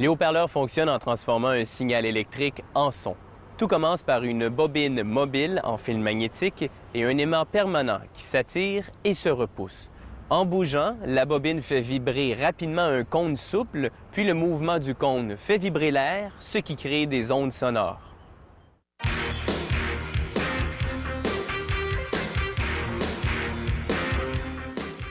Les haut-parleurs fonctionnent en transformant un signal électrique en son. Tout commence par une bobine mobile en fil magnétique et un aimant permanent qui s'attire et se repousse. En bougeant, la bobine fait vibrer rapidement un cône souple, puis le mouvement du cône fait vibrer l'air, ce qui crée des ondes sonores.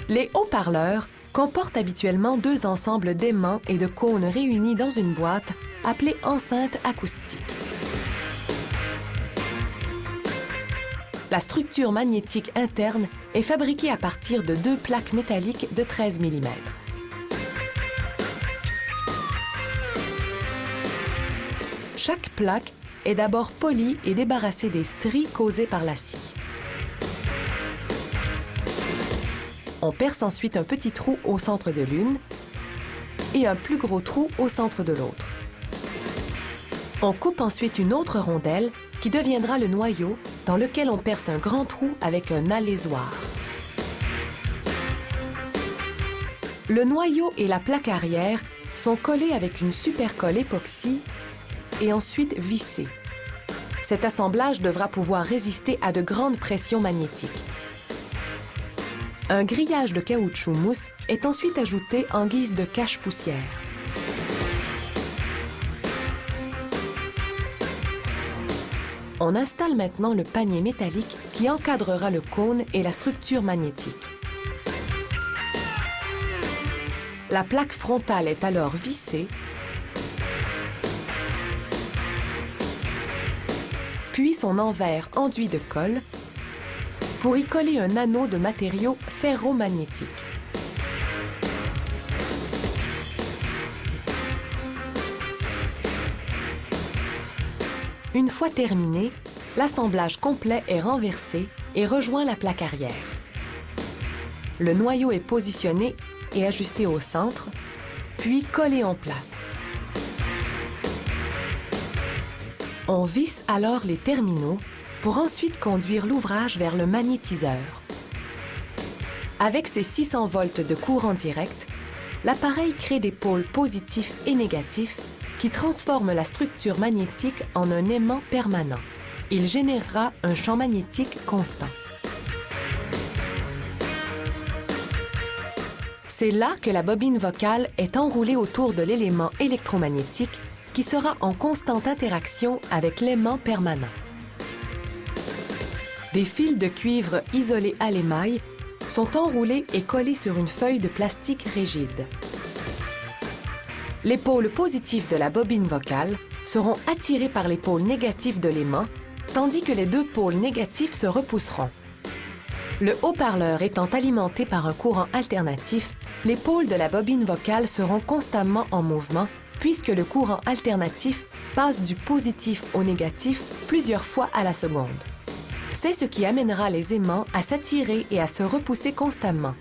Les haut-parleurs comportent habituellement deux ensembles d'aimants et de cônes réunis dans une boîte appelée enceinte acoustique. La structure magnétique interne est fabriquée à partir de deux plaques métalliques de 13 mm. Chaque plaque est d'abord polie et débarrassée des stries causées par la scie. On perce ensuite un petit trou au centre de l'une et un plus gros trou au centre de l'autre. On coupe ensuite une autre rondelle qui deviendra le noyau dans lequel on perce un grand trou avec un alésoir. Le noyau et la plaque arrière sont collés avec une supercolle époxy et ensuite vissés. Cet assemblage devra pouvoir résister à de grandes pressions magnétiques. Un grillage de caoutchouc mousse est ensuite ajouté en guise de cache-poussière. On installe maintenant le panier métallique qui encadrera le cône et la structure magnétique. La plaque frontale est alors vissée, puis son envers enduit de colle pour y coller un anneau de matériau ferromagnétique. Une fois terminé, l'assemblage complet est renversé et rejoint la plaque arrière. Le noyau est positionné et ajusté au centre, puis collé en place. On visse alors les terminaux pour ensuite conduire l'ouvrage vers le magnétiseur. Avec ses 600 volts de courant direct, l'appareil crée des pôles positifs et négatifs qui transforment la structure magnétique en un aimant permanent. Il générera un champ magnétique constant. C'est là que la bobine vocale est enroulée autour de l'élément électromagnétique qui sera en constante interaction avec l'aimant permanent. Des fils de cuivre isolés à l'émail sont enroulés et collés sur une feuille de plastique rigide. Les pôles positifs de la bobine vocale seront attirés par les pôles négatifs de l'aimant, tandis que les deux pôles négatifs se repousseront. Le haut-parleur étant alimenté par un courant alternatif, les pôles de la bobine vocale seront constamment en mouvement puisque le courant alternatif passe du positif au négatif plusieurs fois à la seconde. C'est ce qui amènera les aimants à s'attirer et à se repousser constamment,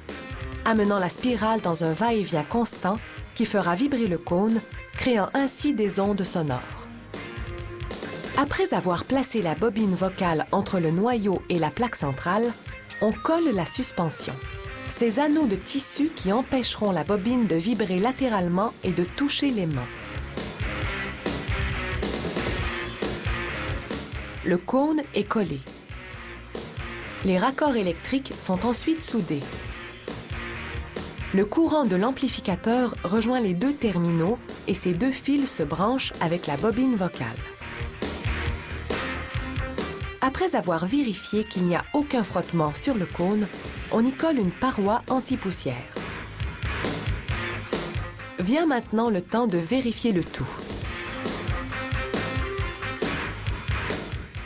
amenant la spirale dans un va-et-vient constant qui fera vibrer le cône, créant ainsi des ondes sonores. Après avoir placé la bobine vocale entre le noyau et la plaque centrale, on colle la suspension. Ces anneaux de tissu qui empêcheront la bobine de vibrer latéralement et de toucher l'aimant. Le cône est collé. Les raccords électriques sont ensuite soudés. Le courant de l'amplificateur rejoint les deux terminaux et ces deux fils se branchent avec la bobine vocale. Après avoir vérifié qu'il n'y a aucun frottement sur le cône, on y colle une paroi anti-poussière. Vient maintenant le temps de vérifier le tout.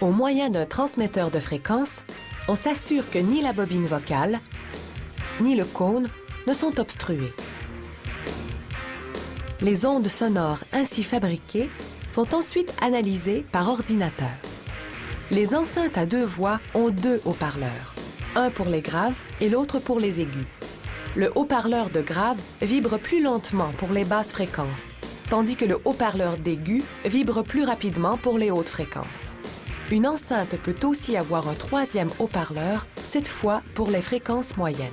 Au moyen d'un transmetteur de fréquence, on s'assure que ni la bobine vocale, ni le cône ne sont obstrués. Les ondes sonores ainsi fabriquées sont ensuite analysées par ordinateur. Les enceintes à deux voix ont deux haut-parleurs, un pour les graves et l'autre pour les aigus. Le haut-parleur de grave vibre plus lentement pour les basses fréquences, tandis que le haut-parleur d'aigu vibre plus rapidement pour les hautes fréquences. Une enceinte peut aussi avoir un troisième haut-parleur, cette fois pour les fréquences moyennes.